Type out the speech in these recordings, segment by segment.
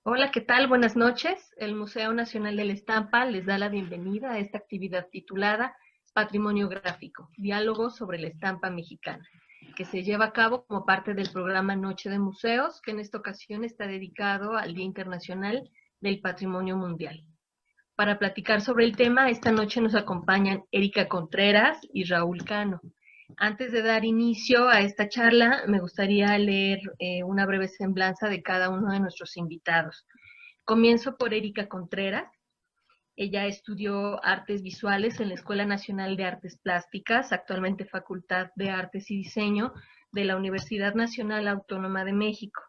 Hola, ¿qué tal? Buenas noches. El Museo Nacional de la Estampa les da la bienvenida a esta actividad titulada Patrimonio Gráfico, Diálogos sobre la Estampa Mexicana, que se lleva a cabo como parte del programa Noche de Museos, que en esta ocasión está dedicado al Día Internacional del Patrimonio Mundial. Para platicar sobre el tema, esta noche nos acompañan Erika Contreras y Raúl Cano. Antes de dar inicio a esta charla, me gustaría leer una breve semblanza de cada uno de nuestros invitados. Comienzo por Erika Contreras. Ella estudió artes visuales en la Escuela Nacional de Artes Plásticas, actualmente Facultad de Artes y Diseño de la Universidad Nacional Autónoma de México.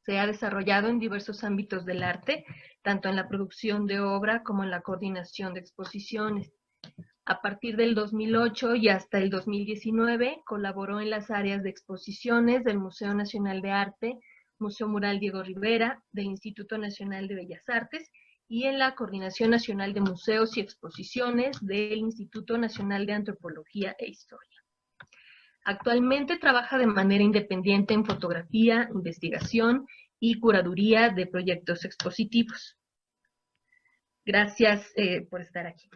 Se ha desarrollado en diversos ámbitos del arte, tanto en la producción de obra como en la coordinación de exposiciones. A partir del 2008 y hasta el 2019 colaboró en las áreas de exposiciones del Museo Nacional de Arte, Museo Mural Diego Rivera, del Instituto Nacional de Bellas Artes y en la Coordinación Nacional de Museos y Exposiciones del Instituto Nacional de Antropología e Historia. Actualmente trabaja de manera independiente en fotografía, investigación y curaduría de proyectos expositivos. Gracias por estar aquí.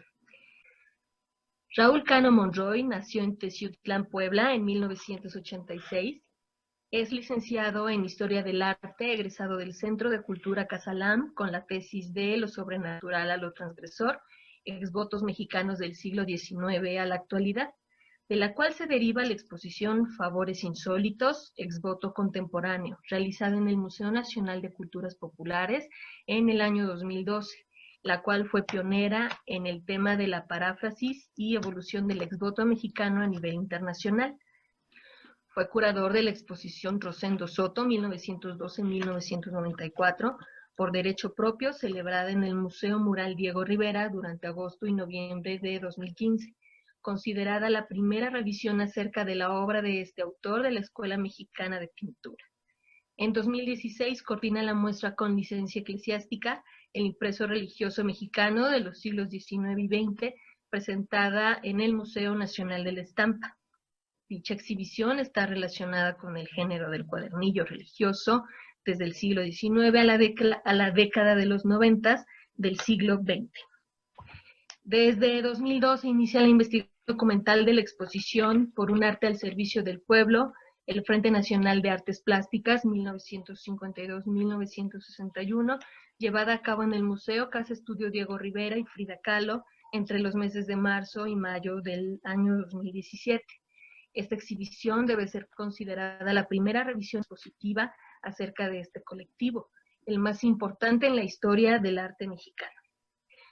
Raúl Cano Monroy nació en Teciutlán, Puebla, en 1986. Es licenciado en Historia del Arte, egresado del Centro de Cultura Casalam, con la tesis de Lo sobrenatural a lo transgresor, exvotos mexicanos del siglo XIX a la actualidad, de la cual se deriva la exposición Favores Insólitos, exvoto contemporáneo, realizada en el Museo Nacional de Culturas Populares en el año 2012, la cual fue pionera en el tema de la paráfrasis y evolución del exvoto mexicano a nivel internacional. Fue curador de la exposición Rosendo Soto 1912-1994 por derecho propio, celebrada en el Museo Mural Diego Rivera durante agosto y noviembre de 2015, considerada la primera revisión acerca de la obra de este autor de la Escuela Mexicana de Pintura. En 2016 coordina la muestra con licencia eclesiástica El impreso religioso mexicano de los siglos XIX y XX, presentada en el Museo Nacional de la Estampa. Dicha exhibición está relacionada con el género del cuadernillo religioso desde el siglo XIX a la década de los 90 del siglo XX. Desde 2012 inicia la investigación documental de la exposición Por un arte al servicio del pueblo, el Frente Nacional de Artes Plásticas 1952-1961, llevada a cabo en el Museo Casa Estudio Diego Rivera y Frida Kahlo entre los meses de marzo y mayo del año 2017. Esta exhibición debe ser considerada la primera revisión expositiva acerca de este colectivo, el más importante en la historia del arte mexicano.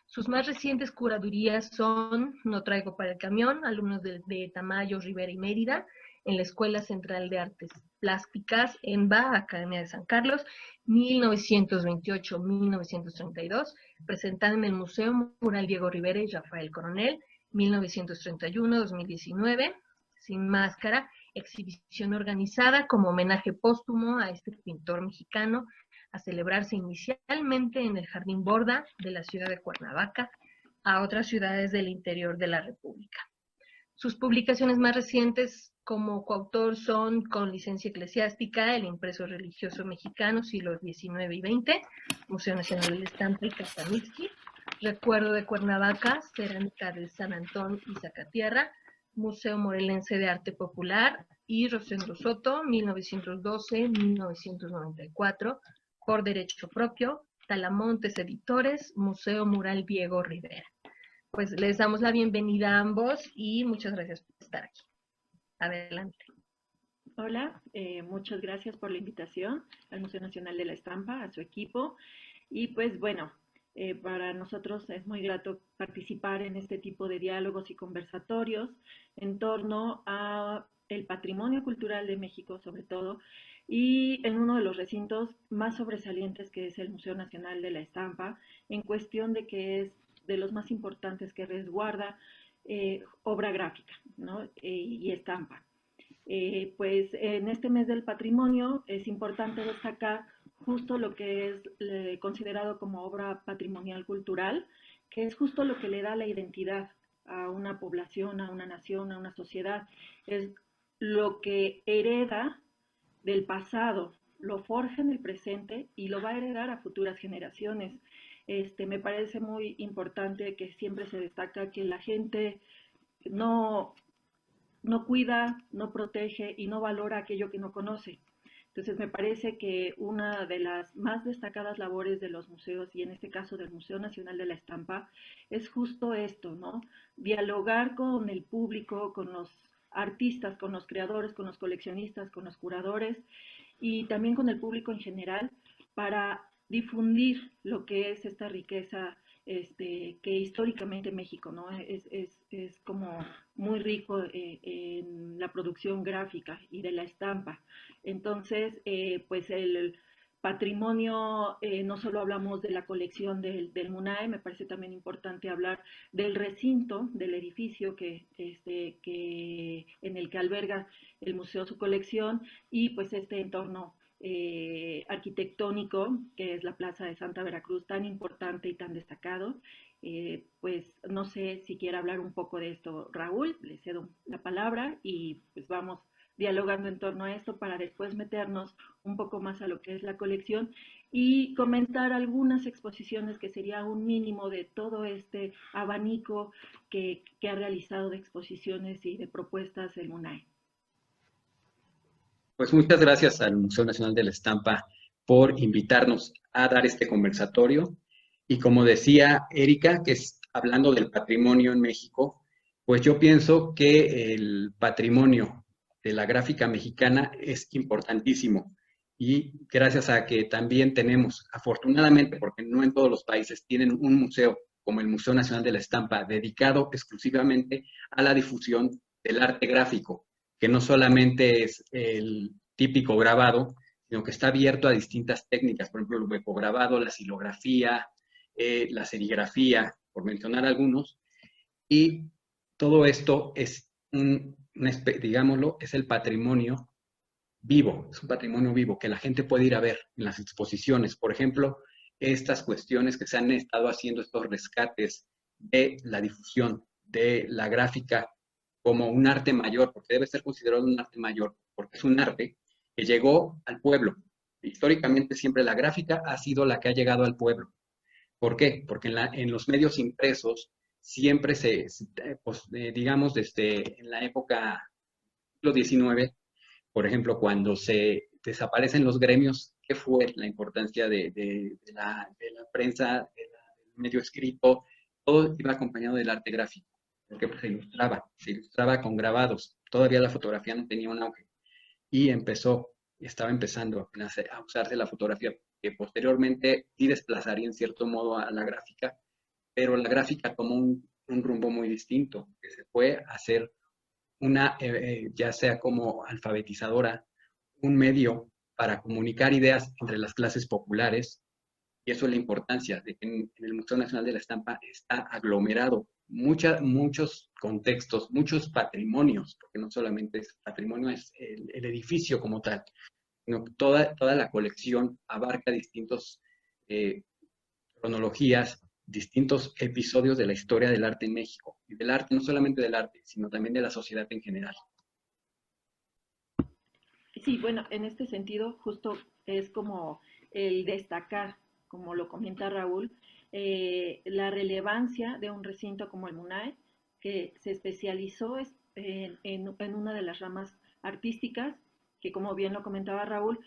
Sus más recientes curadurías son No traigo para el camión, alumnos de Tamayo, Rivera y Mérida, en la Escuela Central de Artes Plásticas, ENBA, Academia de San Carlos, 1928-1932, presentada en el Museo Mural Diego Rivera y Rafael Coronel, 1931-2019, Sin Máscara, exhibición organizada como homenaje póstumo a este pintor mexicano, a celebrarse inicialmente en el Jardín Borda de la ciudad de Cuernavaca, a otras ciudades del interior de la República. Sus publicaciones más recientes como coautor son Con licencia eclesiástica, El impreso religioso mexicano, siglos XIX y XX, Museo Nacional de la Estampa y Castanitsky, Recuerdo de Cuernavaca, Cerámica de San Antón y Zacatierra, Museo Morelense de Arte Popular y Rosendo Soto, 1912-1994, por derecho propio, Talamontes Editores, Museo Mural Diego Rivera. Pues les damos la bienvenida a ambos y muchas gracias por estar aquí. Adelante. Hola, muchas gracias por la invitación al Museo Nacional de la Estampa, a su equipo. Y pues bueno, para nosotros es muy grato participar en este tipo de diálogos y conversatorios en torno a el patrimonio cultural de México, sobre todo, y en uno de los recintos más sobresalientes que es el Museo Nacional de la Estampa, en cuestión de que es de los más importantes que resguarda obra gráfica, ¿no? Y estampa. Pues en este mes del patrimonio es importante destacar justo lo que es considerado como obra patrimonial cultural, que es justo lo que le da la identidad a una población, a una nación, a una sociedad. Es lo que hereda del pasado, lo forja en el presente y lo va a heredar a futuras generaciones. Me parece muy importante que siempre se destaca que la gente no, no cuida, no protege y no valora aquello que no conoce. Entonces me parece que una de las más destacadas labores de los museos, y en este caso del Museo Nacional de la Estampa, es justo esto, ¿no? Dialogar con el público, con los artistas, con los creadores, con los coleccionistas, con los curadores y también con el público en general para difundir lo que es esta riqueza que históricamente México, ¿no? Es como muy rico en la producción gráfica y de la estampa. Entonces, pues el patrimonio, no solo hablamos de la colección del MUNAE, me parece también importante hablar del recinto, del edificio en el que alberga el museo su colección y pues este entorno arquitectónico, que es la Plaza de Santa Veracruz, tan importante y tan destacado. Pues no sé si quiere hablar un poco de esto, Raúl, le cedo la palabra y pues vamos dialogando en torno a esto para después meternos un poco más a lo que es la colección y comentar algunas exposiciones que sería un mínimo de todo este abanico que ha realizado de exposiciones y de propuestas el MUNAE. Pues muchas gracias al Museo Nacional de la Estampa por invitarnos a dar este conversatorio. Y como decía Erika, que es hablando del patrimonio en México, pues yo pienso que el patrimonio de la gráfica mexicana es importantísimo. Y gracias a que también tenemos, afortunadamente, porque no en todos los países tienen un museo como el Museo Nacional de la Estampa, dedicado exclusivamente a la difusión del arte gráfico, que no solamente es el típico grabado, sino que está abierto a distintas técnicas, por ejemplo, el huecograbado, la silografía, la serigrafía, por mencionar algunos, y todo esto es digámoslo, es el patrimonio vivo, es un patrimonio vivo que la gente puede ir a ver en las exposiciones. Por ejemplo, estas cuestiones que se han estado haciendo, estos rescates de la difusión de la gráfica como un arte mayor, porque debe ser considerado un arte mayor, porque es un arte que llegó al pueblo. Históricamente siempre la gráfica ha sido la que ha llegado al pueblo. ¿Por qué? Porque en los medios impresos siempre pues, digamos, desde en la época del siglo XIX, por ejemplo, cuando se desaparecen los gremios, ¿qué fue la importancia de la prensa, del medio escrito? Todo iba acompañado del arte gráfico, porque pues, se ilustraba con grabados. Todavía la fotografía no tenía un auge y estaba empezando apenas a usarse la fotografía, que posteriormente sí desplazaría en cierto modo a la gráfica, pero la gráfica tomó un rumbo muy distinto, que se fue a hacer ya sea como alfabetizadora, un medio para comunicar ideas entre las clases populares, y eso es la importancia de que en el Museo Nacional de la Estampa está aglomerado muchos contextos, muchos patrimonios, porque no solamente es patrimonio, es el edificio como tal, sino que toda la colección abarca distintos eh, cronologías, distintos episodios de la historia del arte en México, y del arte, no solamente del arte, sino también de la sociedad en general. Sí, bueno, en este sentido justo es como el destacar, como lo comenta Raúl, la relevancia de un recinto como el MUNAE, que se especializó en una de las ramas artísticas, que como bien lo comentaba Raúl,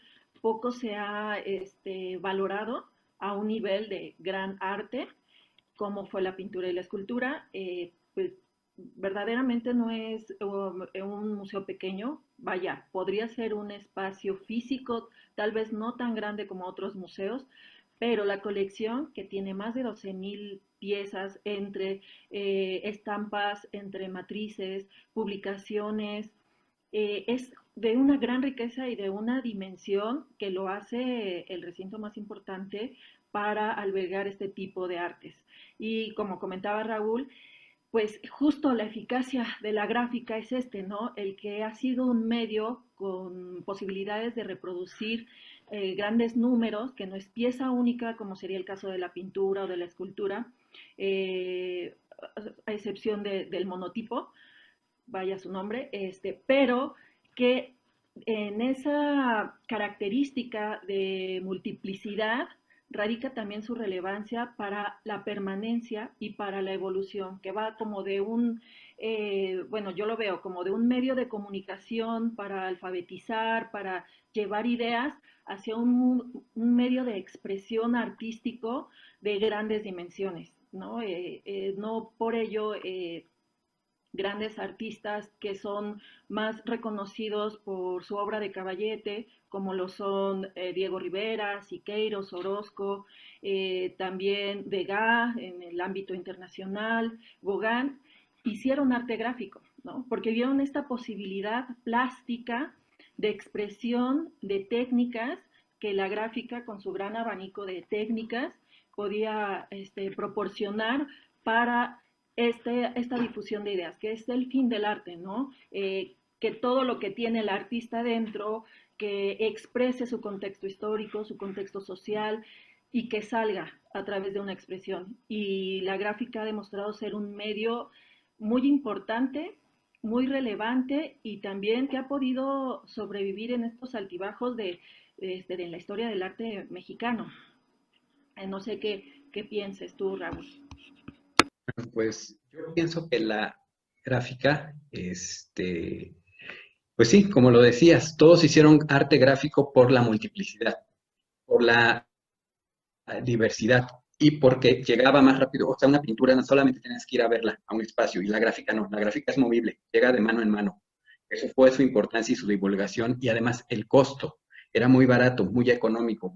poco se ha valorado a un nivel de gran arte, como fue la pintura y la escultura. Pues verdaderamente no es un museo pequeño, vaya, podría ser un espacio físico, tal vez no tan grande como otros museos, pero la colección, que tiene más de 12,000 piezas entre estampas, entre matrices, publicaciones, es de una gran riqueza y de una dimensión que lo hace el recinto más importante para albergar este tipo de artes. Y como comentaba Raúl, pues justo la eficacia de la gráfica es ¿no? El que ha sido un medio con posibilidades de reproducir grandes números, que no es pieza única, como sería el caso de la pintura o de la escultura, eh, a excepción del monotipo, vaya su nombre, pero que en esa característica de multiplicidad radica también su relevancia para la permanencia y para la evolución, que va como de un, bueno, yo lo veo como de un medio de comunicación para alfabetizar, para llevar ideas hacia un medio de expresión artístico de grandes dimensiones, ¿no? No por ello grandes artistas que son más reconocidos por su obra de caballete, como lo son Diego Rivera, Siqueiros, Orozco, también Degas en el ámbito internacional, Gauguin, hicieron arte gráfico, ¿no? Porque vieron esta posibilidad plástica de expresión de técnicas que la gráfica, con su gran abanico de técnicas, podía proporcionar para esta difusión de ideas, que es el fin del arte, ¿no? Que todo lo que tiene el artista dentro, que exprese su contexto histórico, su contexto social y que salga a través de una expresión. Y la gráfica ha demostrado ser un medio muy importante, muy relevante y también que ha podido sobrevivir en estos altibajos de la historia del arte mexicano. No sé qué pienses tú, Raúl. Pues yo pienso que la gráfica, pues sí, como lo decías, todos hicieron arte gráfico por la multiplicidad, por la diversidad y porque llegaba más rápido. O sea, una pintura no solamente tienes que ir a verla a un espacio y la gráfica no, la gráfica es movible, llega de mano en mano. Eso fue su importancia y su divulgación y además el costo. Era muy barato, muy económico.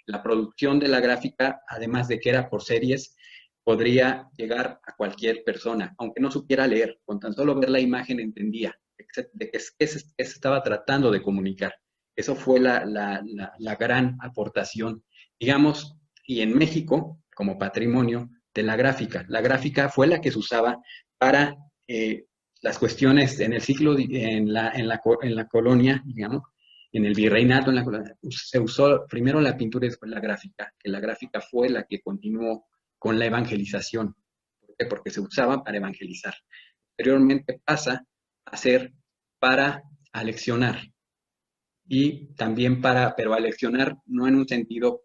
La producción de la gráfica, además de que era por series, podría llegar a cualquier persona, aunque no supiera leer, con tan solo ver la imagen entendía de qué se estaba tratando de comunicar. Eso fue la gran aportación, digamos, y en México, como patrimonio de la gráfica. La gráfica fue la que se usaba para las cuestiones en el ciclo, en la colonia, digamos, en el virreinato, en la colonia, se usó primero la pintura y después la gráfica, que la gráfica fue la que continuó con la evangelización. ¿Por qué? Porque se usaba para evangelizar. Posteriormente pasa a ser para aleccionar y también pero aleccionar no en un sentido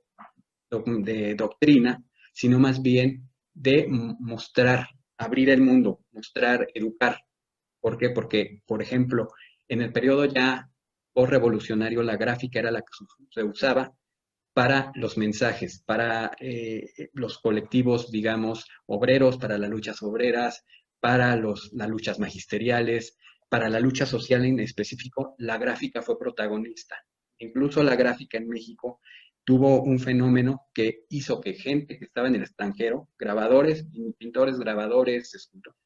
de doctrina, sino más bien de mostrar, abrir el mundo, mostrar, educar. ¿Por qué? Porque, por ejemplo, en el periodo ya postrevolucionario, la gráfica era la que se usaba para los mensajes, para los colectivos, digamos, obreros, para las luchas obreras, para las luchas magisteriales, para la lucha social en específico, la gráfica fue protagonista. Incluso la gráfica en México tuvo un fenómeno que hizo que gente que estaba en el extranjero, grabadores, pintores, grabadores, escultores,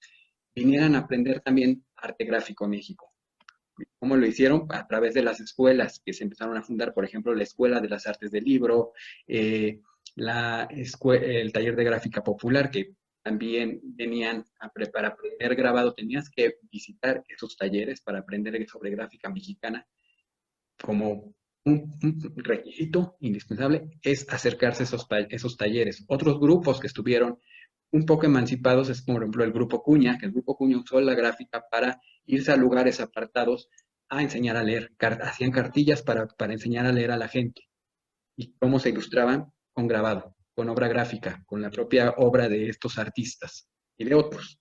vinieran a aprender también arte gráfico en México. ¿Cómo lo hicieron? A través de las escuelas que se empezaron a fundar, por ejemplo, la Escuela de las Artes del Libro, el taller de gráfica popular, que también venían para aprender grabado, tenías que visitar esos talleres para aprender sobre gráfica mexicana. Como un requisito indispensable es acercarse a esos talleres. Otros grupos que estuvieron un poco emancipados es, por ejemplo, el Grupo Cuña, que el Grupo Cuña usó la gráfica para irse a lugares apartados a enseñar a leer. Hacían cartillas para enseñar a leer a la gente. ¿Y cómo se ilustraban? Con grabado, con obra gráfica, con la propia obra de estos artistas y de otros.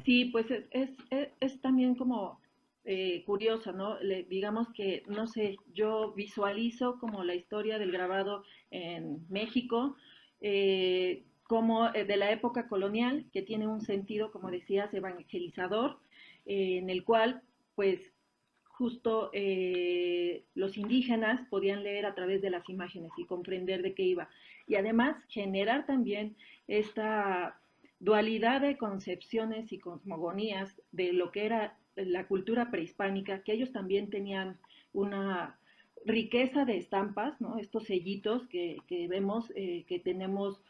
Sí, pues es también como curioso, ¿no? Digamos que, no sé, yo visualizo como la historia del grabado en México, como de la época colonial, que tiene un sentido, como decías, evangelizador, en el cual, pues, justo los indígenas podían leer a través de las imágenes y comprender de qué iba. Y además generar también esta dualidad de concepciones y cosmogonías de lo que era la cultura prehispánica, que ellos también tenían una riqueza de estampas, ¿no? Estos sellitos que vemos, que tenemos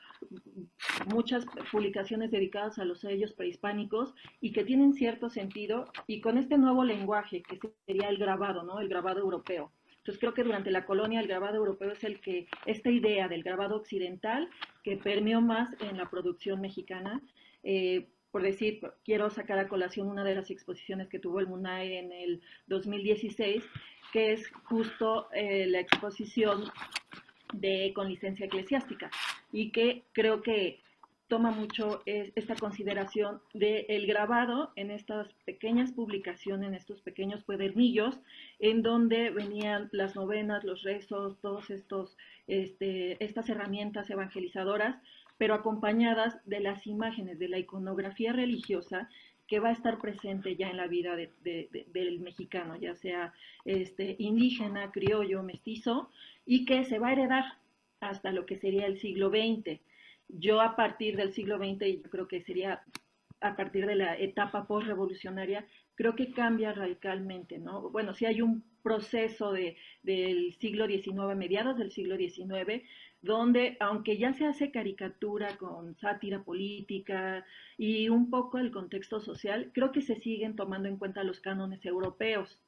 muchas publicaciones dedicadas a los sellos prehispánicos y que tienen cierto sentido, y con este nuevo lenguaje que sería el grabado, ¿no? El grabado europeo. Entonces creo que durante la colonia el grabado europeo es el que, esta idea del grabado occidental que permeó más en la producción mexicana, por decir, quiero sacar a colación una de las exposiciones que tuvo el MUNAE en el 2016, que es justo la exposición de con licencia eclesiástica, y que creo que toma mucho esta consideración del grabado en estas pequeñas publicaciones, en estos pequeños cuadernillos, en donde venían las novenas, los rezos, todos estas herramientas evangelizadoras, pero acompañadas de las imágenes, de la iconografía religiosa que va a estar presente ya en la vida del mexicano, ya sea indígena, criollo, mestizo, y que se va a heredar hasta lo que sería el siglo XX. Yo a partir del siglo XX, yo creo que sería a partir de la etapa postrevolucionaria, creo que cambia radicalmente, ¿no? Bueno, sí hay un proceso del siglo XIX, mediados del siglo XIX, donde aunque ya se hace caricatura con sátira política y un poco el contexto social, creo que se siguen tomando en cuenta los cánones europeos.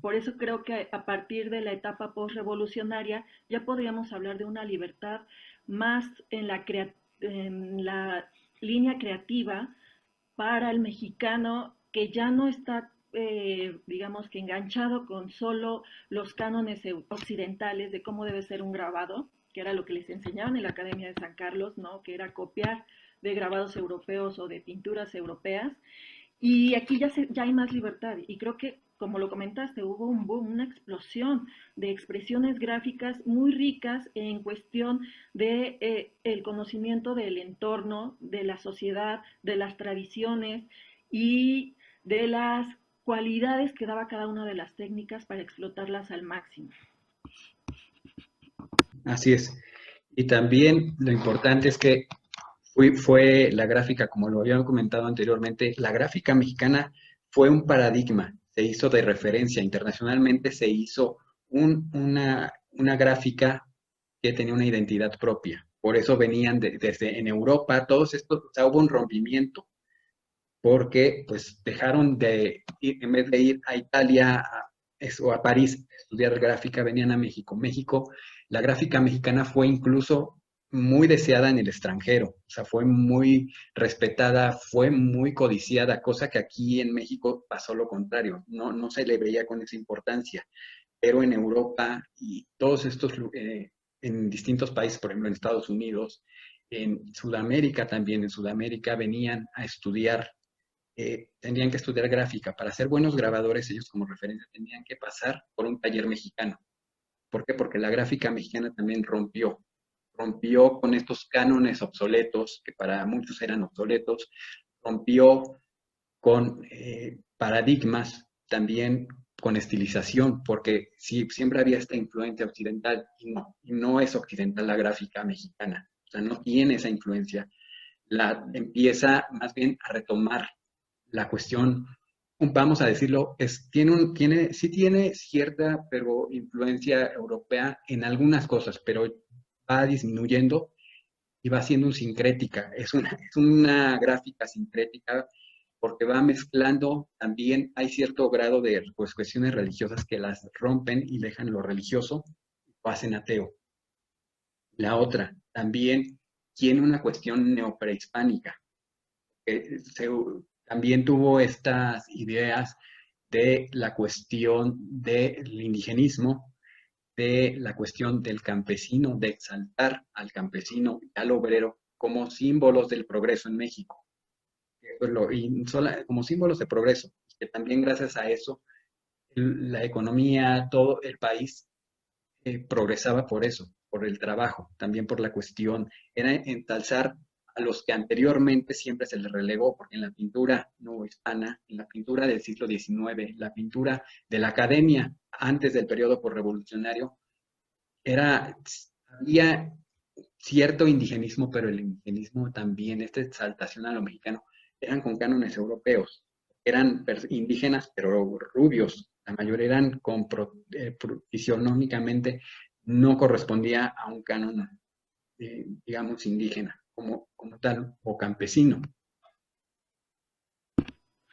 Por eso creo que a partir de la etapa postrevolucionaria ya podríamos hablar de una libertad más en la línea creativa para el mexicano, que ya no está, digamos que enganchado con solo los cánones occidentales de cómo debe ser un grabado, que era lo que les enseñaban en la Academia de San Carlos, ¿no? Que era copiar de grabados europeos o de pinturas europeas. Y aquí ya hay más libertad, y creo que, como lo comentaste, hubo un boom, una explosión de expresiones gráficas muy ricas en cuestión de el conocimiento del entorno, de la sociedad, de las tradiciones y de las cualidades que daba cada una de las técnicas para explotarlas al máximo. Así es. Y también lo importante es que fue la gráfica, como lo habían comentado anteriormente, la gráfica mexicana fue un paradigma, se hizo de referencia internacionalmente, se hizo una gráfica que tenía una identidad propia. Por eso venían desde en Europa, todos estos, o sea, hubo un rompimiento, porque pues dejaron de ir, en vez de ir a Italia o a París a estudiar gráfica, venían a México. México, la gráfica mexicana fue incluso muy deseada en el extranjero, o sea, fue muy respetada, fue muy codiciada, cosa que aquí en México pasó lo contrario, no se le veía con esa importancia, pero en Europa y todos estos, en distintos países, por ejemplo en Estados Unidos, en Sudamérica también, en Sudamérica venían a estudiar, tendrían que estudiar gráfica. Para ser buenos grabadores, ellos como referencia tenían que pasar por un taller mexicano. ¿Por qué? Porque la gráfica mexicana también rompió con estos cánones obsoletos, que para muchos eran obsoletos, rompió con paradigmas, también con estilización, porque sí, siempre había esta influencia occidental y no es occidental la gráfica mexicana, o sea, no tiene esa influencia, la empieza más bien a retomar la cuestión, vamos a decirlo, sí tiene cierta pero influencia europea en algunas cosas, pero va disminuyendo y va siendo sincrética. Es una gráfica sincrética porque va mezclando, también hay cierto grado de pues, cuestiones religiosas que las rompen y dejan lo religioso, lo hacen ateo. La otra, también tiene una cuestión neoprehispánica. También tuvo estas ideas de la cuestión del indigenismo, de la cuestión del campesino, de exaltar al campesino y al obrero como símbolos del progreso en México, como símbolos de progreso, que también gracias a eso la economía, todo el país progresaba por eso, por el trabajo, también por la cuestión, era ensalzar a los que anteriormente siempre se les relegó, porque en la pintura no hispana, en la pintura del siglo XIX, la pintura de la academia antes del periodo revolucionario, había cierto indigenismo, pero el indigenismo también, esta exaltación a lo mexicano, eran con cánones europeos, eran indígenas, pero rubios, la mayoría eran fisionómicamente, no correspondía a un canon, digamos, indígena, como tal, o campesino.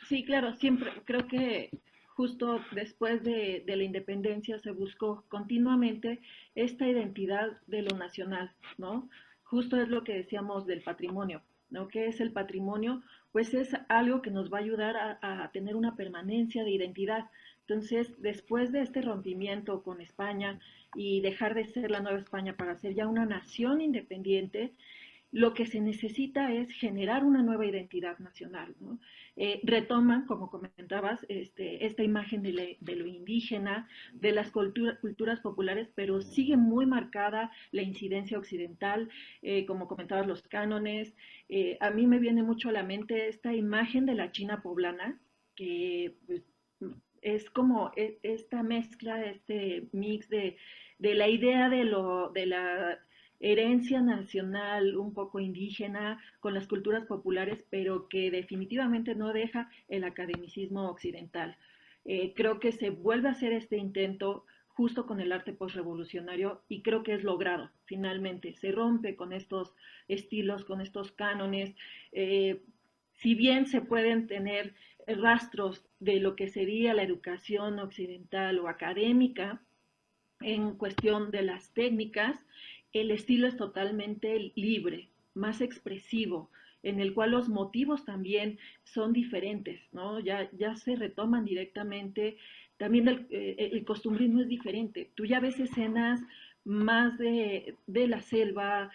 Sí, claro, siempre creo que justo después de la independencia se buscó continuamente esta identidad de lo nacional, ¿no? Justo es lo que decíamos del patrimonio. ¿no? ¿Qué es el patrimonio? Pues es algo que nos va a ayudar a tener una permanencia de identidad. Entonces, después de este rompimiento con España y dejar de ser la Nueva España para ser ya una nación independiente, lo que se necesita es generar una nueva identidad nacional, ¿no? Retoman, como comentabas, esta imagen de lo indígena, de las culturas populares, pero sigue muy marcada la incidencia occidental, como comentabas, los cánones. A mí me viene mucho a la mente esta imagen de la China poblana, que pues, es como esta mezcla, este mix de la idea de la herencia nacional un poco indígena con las culturas populares, pero que definitivamente no deja el academicismo occidental. Creo que se vuelve a hacer este intento justo con el arte postrevolucionario y creo que es logrado finalmente. Se rompe con estos estilos, con estos cánones. Si bien se pueden tener rastros de lo que sería la educación occidental o académica, en cuestión de las técnicas, el estilo es totalmente libre, más expresivo, en el cual los motivos también son diferentes, ¿no? Ya se retoman directamente, también el costumbrismo es diferente. Tú ya ves escenas más de la selva,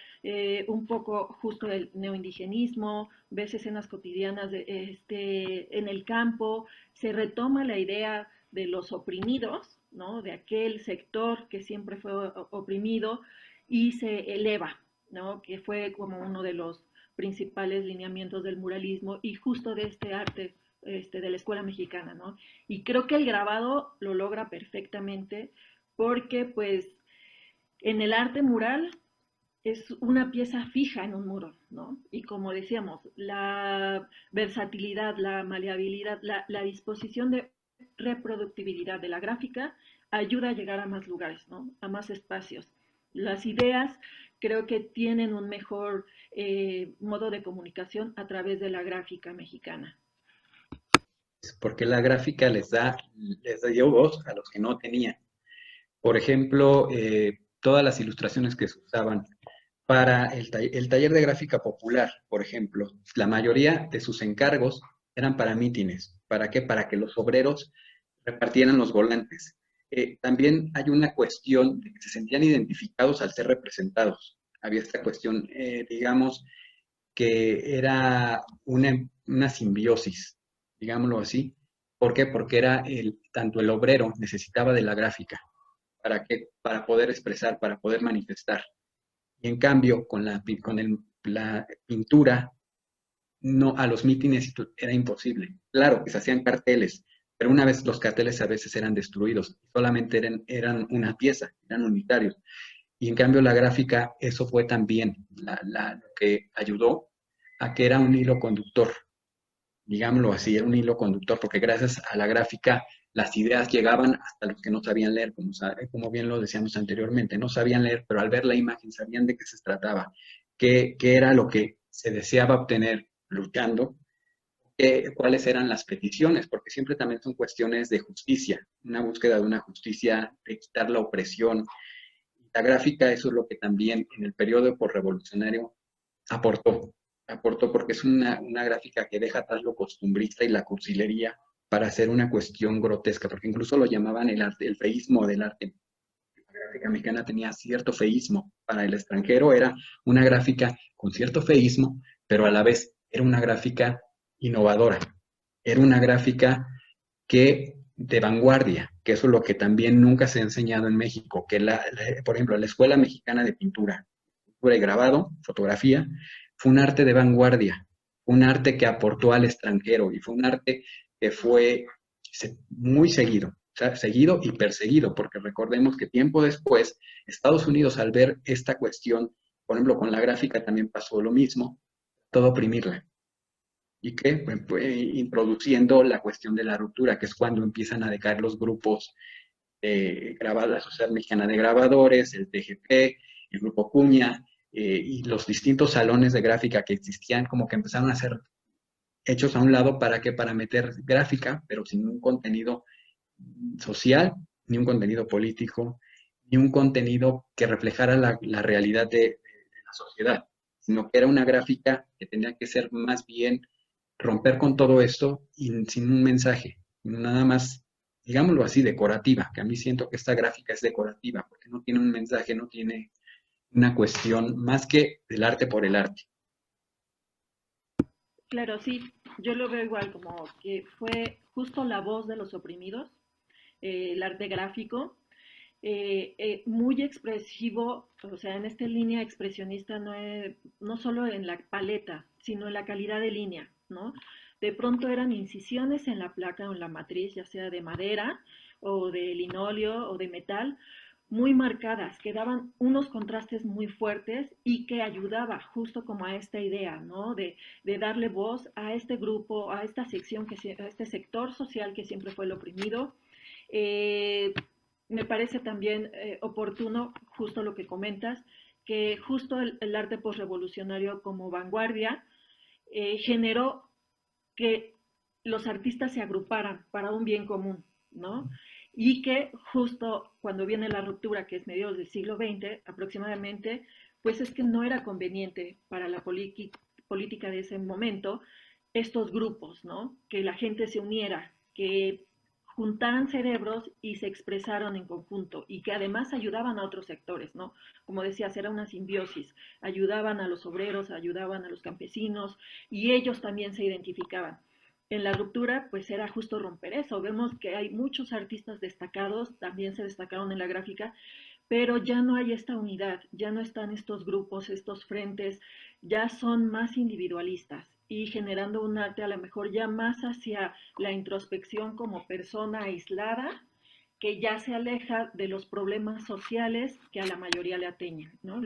un poco justo del neoindigenismo, ves escenas cotidianas en el campo, se retoma la idea de los oprimidos, ¿no? De aquel sector que siempre fue oprimido y se eleva, ¿no? Que fue como uno de los principales lineamientos del muralismo y justo de este arte de la escuela mexicana, ¿no? Y creo que el grabado lo logra perfectamente porque pues en el arte mural es una pieza fija en un muro, ¿no? Y como decíamos, la versatilidad, la maleabilidad, la disposición de reproductibilidad de la gráfica ayuda a llegar a más lugares, ¿no? A más espacios. Las ideas creo que tienen un mejor modo de comunicación a través de la gráfica mexicana. Porque la gráfica les dio voz a los que no tenían. Por ejemplo, todas las ilustraciones que se usaban para el taller de gráfica popular, por ejemplo, la mayoría de sus encargos eran para mítines. ¿Para qué? Para que los obreros repartieran los volantes. También hay una cuestión de que se sentían identificados al ser representados. Había esta cuestión, digamos, que era una simbiosis, digámoslo así. ¿Por qué? Porque tanto el obrero necesitaba de la gráfica. ¿Para qué? Para poder expresar, para poder manifestar. Y en cambio, con la pintura, no, a los mítines era imposible. Claro que se hacían carteles, pero una vez los carteles a veces eran destruidos, solamente eran una pieza, eran unitarios. Y en cambio la gráfica, eso fue también lo que ayudó a que era un hilo conductor, digámoslo así, era un hilo conductor, porque gracias a la gráfica las ideas llegaban hasta los que no sabían leer, como bien lo decíamos anteriormente, no sabían leer, pero al ver la imagen sabían de qué se trataba, qué era lo que se deseaba obtener luchando, cuáles eran las peticiones, porque siempre también son cuestiones de justicia, una búsqueda de una justicia, de quitar la opresión. La gráfica, eso es lo que también en el periodo posrevolucionario aportó porque es una gráfica que deja atrás lo costumbrista y la cursilería para hacer una cuestión grotesca, porque incluso lo llamaban el feísmo del arte. La gráfica mexicana tenía cierto feísmo. Para el extranjero era una gráfica con cierto feísmo, pero a la vez era una gráfica innovadora. Era una gráfica de vanguardia, que eso es lo que también nunca se ha enseñado en México, que por ejemplo, la Escuela Mexicana de Pintura y grabado, fotografía, fue un arte de vanguardia, un arte que aportó al extranjero y fue un arte que fue muy seguido, o sea, seguido y perseguido, porque recordemos que tiempo después, Estados Unidos al ver esta cuestión, por ejemplo, con la gráfica también pasó lo mismo, todo oprimirla. ¿Y qué? Pues, introduciendo la cuestión de la ruptura, que es cuando empiezan a decaer los grupos la Sociedad Mexicana de Grabadores, el TGP, el Grupo Cuña, y los distintos salones de gráfica que existían, como que empezaron a ser hechos a un lado para que para meter gráfica, pero sin un contenido social, ni un contenido político, ni un contenido que reflejara la realidad de la sociedad, sino que era una gráfica que tenía que ser más bien romper con todo esto y sin un mensaje, nada más, digámoslo así, decorativa, que a mí siento que esta gráfica es decorativa, porque no tiene un mensaje, no tiene una cuestión más que del arte por el arte. Claro, sí, yo lo veo igual, como que fue justo la voz de los oprimidos, el arte gráfico, muy expresivo, o sea, en esta línea expresionista no solo en la paleta, sino en la calidad de línea, ¿no? De pronto eran incisiones en la placa o en la matriz, ya sea de madera o de linóleo o de metal, muy marcadas, que daban unos contrastes muy fuertes y que ayudaba justo como a esta idea, ¿no? De darle voz a este grupo, a esta sección, a este sector social que siempre fue el oprimido. Eh, Me parece también oportuno, justo lo que comentas, que justo el arte postrevolucionario como vanguardia generó que los artistas se agruparan para un bien común, ¿no? Y que justo cuando viene la ruptura, que es mediados del siglo XX aproximadamente, pues es que no era conveniente para la política de ese momento estos grupos, ¿no? Que la gente se uniera, que juntaran cerebros y se expresaron en conjunto y que además ayudaban a otros sectores, ¿no? Como decías, era una simbiosis, ayudaban a los obreros, ayudaban a los campesinos y ellos también se identificaban. En la ruptura, pues era justo romper eso. Vemos que hay muchos artistas destacados, también se destacaron en la gráfica, pero ya no hay esta unidad, ya no están estos grupos, estos frentes, ya son más individualistas y generando un arte a lo mejor ya más hacia la introspección como persona aislada, que ya se aleja de los problemas sociales que a la mayoría le atañen, ¿no?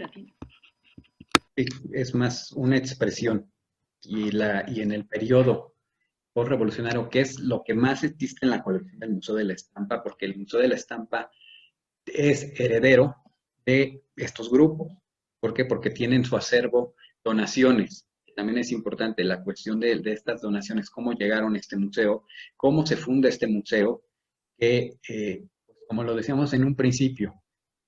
Es más una expresión y en el periodo postrevolucionario, que es lo que más existe en la colección del Museo de la Estampa, porque el Museo de la Estampa es heredero de estos grupos. ¿Por qué? Porque tienen su acervo donaciones. También es importante la cuestión de estas donaciones, cómo llegaron a este museo, cómo se funda este museo, que, como lo decíamos en un principio,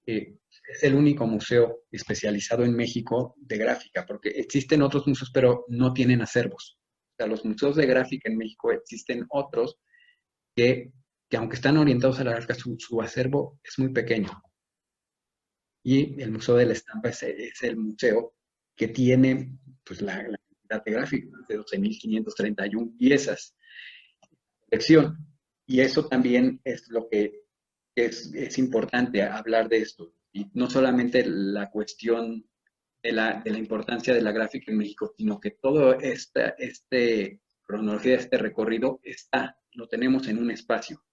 es el único museo especializado en México de gráfica, porque existen otros museos, pero no tienen acervos. O sea, los museos de gráfica en México existen otros que, que aunque están orientados a la gráfica, su acervo es muy pequeño. Y el Museo de la Estampa es el museo que tiene pues, la cantidad de gráficos, de 12.531 piezas de colección. Y eso también es lo que es importante hablar de esto. Y no solamente la cuestión de la importancia de la gráfica en México, sino que todo este cronología, este recorrido lo tenemos en un espacio,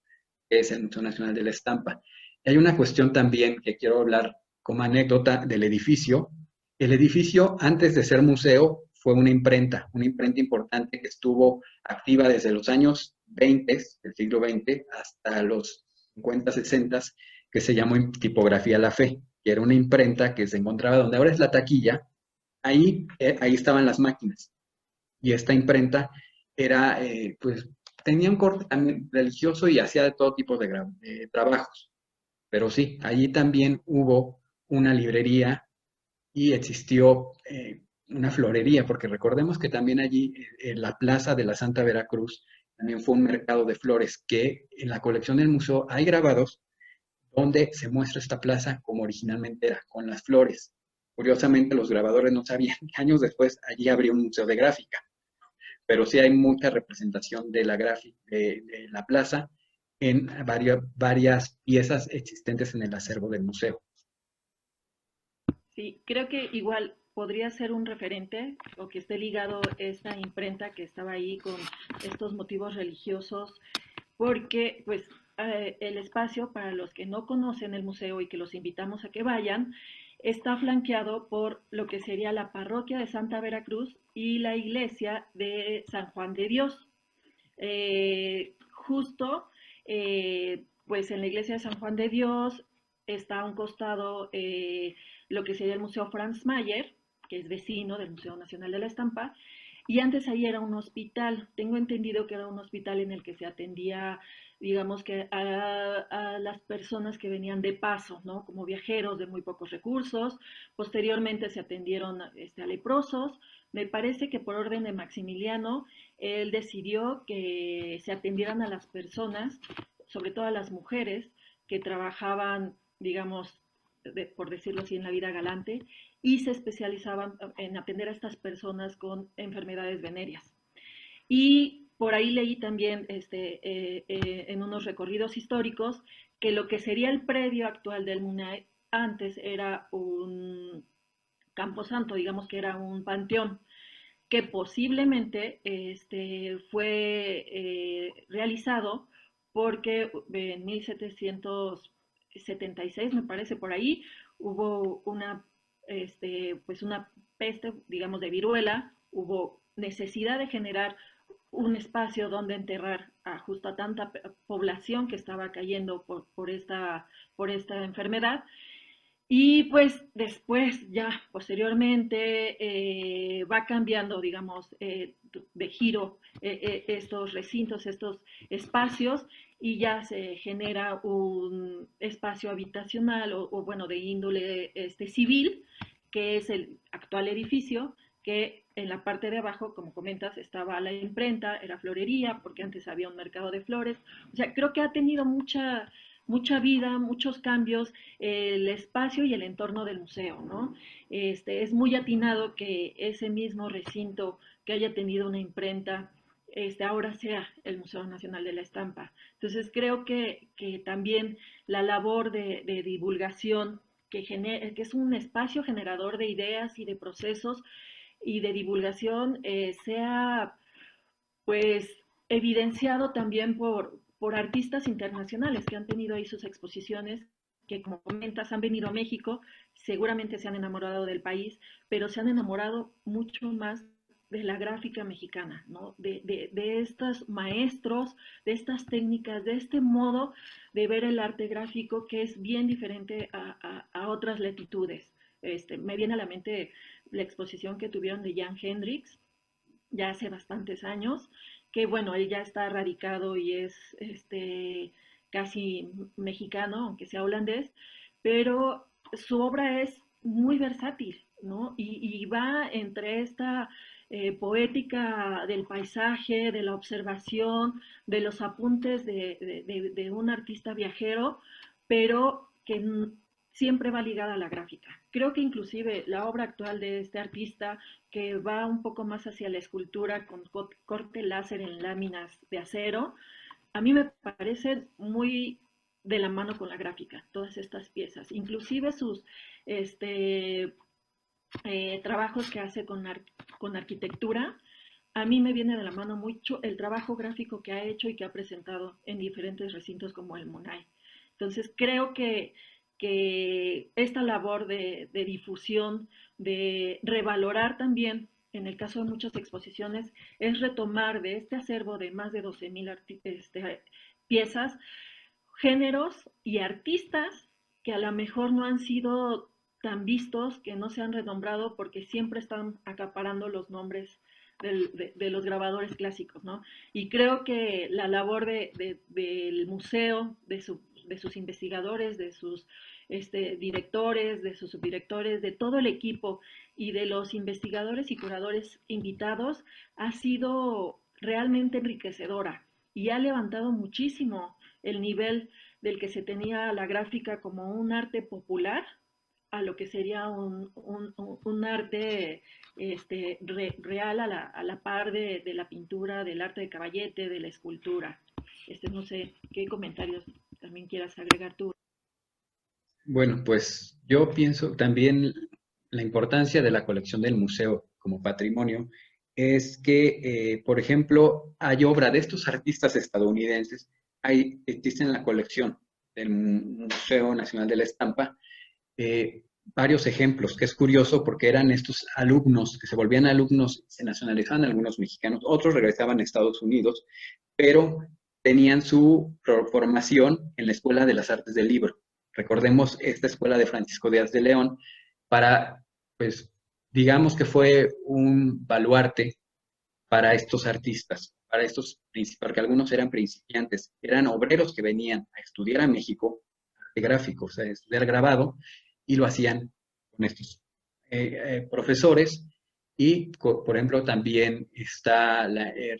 que es el Museo Nacional de la Estampa. Y hay una cuestión también que quiero hablar como anécdota del edificio. El edificio, antes de ser museo, fue una imprenta importante que estuvo activa desde los años 20 del siglo XX hasta los 50, 60, que se llamó Tipografía La Fe, que era una imprenta que se encontraba donde ahora es la taquilla. Ahí estaban las máquinas. Y esta imprenta era, pues, tenía un corte también religioso y hacía de todo tipo de trabajos. Pero sí, allí también hubo una librería y existió una florería, porque recordemos que también allí, en la Plaza de la Santa Veracruz, también fue un mercado de flores, que en la colección del museo hay grabados donde se muestra esta plaza como originalmente era, con las flores. Curiosamente, los grabadores no sabían que años después allí habría un museo de gráfica, pero sí hay mucha representación de la gráfica de la plaza en varias piezas existentes en el acervo del museo. Sí, creo que igual podría ser un referente o que esté ligado esta imprenta que estaba ahí con estos motivos religiosos, porque pues el espacio, para los que no conocen el museo y que los invitamos a que vayan, está flanqueado por lo que sería la parroquia de Santa Veracruz y la iglesia de San Juan de Dios. Justo, pues en la iglesia de San Juan de Dios está a un costado lo que sería el Museo Franz Mayer, que es vecino del Museo Nacional de la Estampa, y antes ahí era un hospital. Tengo entendido que era un hospital en el que se atendía, digamos que a las personas que venían de paso, ¿no? Como viajeros de muy pocos recursos. Posteriormente se atendieron a leprosos. Me parece que por orden de Maximiliano, él decidió que se atendieran a las personas, sobre todo a las mujeres, que trabajaban, digamos, por decirlo así, en la vida galante, y se especializaban en atender a estas personas con enfermedades venéreas. Y por ahí leí también en unos recorridos históricos que lo que sería el predio actual del MUNAI antes era un camposanto, digamos que era un panteón, que posiblemente fue realizado porque en 1776, me parece por ahí, hubo pues una peste, digamos, de viruela, hubo necesidad de generar un espacio donde enterrar justo a tanta población que estaba cayendo por esta enfermedad. Y pues después, ya posteriormente, va cambiando, digamos, de giro estos recintos, estos espacios, y ya se genera un espacio habitacional o bueno, de índole civil, que es el actual edificio, que en la parte de abajo, como comentas, estaba la imprenta, era florería, porque antes había un mercado de flores. O sea, creo que ha tenido mucha vida, muchos cambios, el espacio y el entorno del museo, ¿no? Es muy atinado que ese mismo recinto que haya tenido una imprenta, ahora sea el Museo Nacional de la Estampa. Entonces creo que también la labor de divulgación, que es un espacio generador de ideas y de procesos y de divulgación, sea pues evidenciado también por artistas internacionales que han tenido ahí sus exposiciones, que como comentas han venido a México, seguramente se han enamorado del país, pero se han enamorado mucho más de la gráfica mexicana, ¿no? De estos maestros, de estas técnicas, de este modo de ver el arte gráfico que es bien diferente a otras latitudes. Me viene a la mente la exposición que tuvieron de Jan Hendricks, ya hace bastantes años, que bueno, él ya está radicado y es casi mexicano, aunque sea holandés, pero su obra es muy versátil, ¿no? Y va entre esta poética del paisaje, de la observación, de los apuntes de un artista viajero, pero que siempre va ligada a la gráfica. Creo que inclusive la obra actual de este artista, que va un poco más hacia la escultura con corte láser en láminas de acero, a mí me parece muy de la mano con la gráfica, todas estas piezas, inclusive sus trabajos que hace con arquitectura. A mí me viene de la mano mucho el trabajo gráfico que ha hecho y que ha presentado en diferentes recintos como el MUNAI. Entonces creo que esta labor de difusión, de revalorar también, en el caso de muchas exposiciones, es retomar de este acervo de más de 12,000 piezas, géneros y artistas que a lo mejor no han sido tan vistos, que no se han renombrado porque siempre están acaparando los nombres de los grabadores clásicos, ¿no? Y creo que la labor del museo, de sus investigadores, de sus directores, de sus subdirectores, de todo el equipo y de los investigadores y curadores invitados ha sido realmente enriquecedora y ha levantado muchísimo el nivel del que se tenía la gráfica como un arte popular a lo que sería un arte real a la par de la pintura, del arte de caballete, de la escultura. No sé qué comentarios también quieras agregar tú. Bueno, pues yo pienso también la importancia de la colección del museo como patrimonio es que, por ejemplo, hay obra de estos artistas estadounidenses, existe en la colección del Museo Nacional de la Estampa varios ejemplos, que es curioso porque eran estos alumnos que se volvían alumnos, se nacionalizaban algunos mexicanos, otros regresaban a Estados Unidos, pero tenían su formación en la Escuela de las Artes del Libro. Recordemos esta escuela de Francisco Díaz de León para, pues, digamos que fue un baluarte para estos artistas, porque algunos eran principiantes, eran obreros que venían a estudiar a México, arte gráfico, o sea, estudiar grabado, y lo hacían con estos profesores. Y, por ejemplo, también está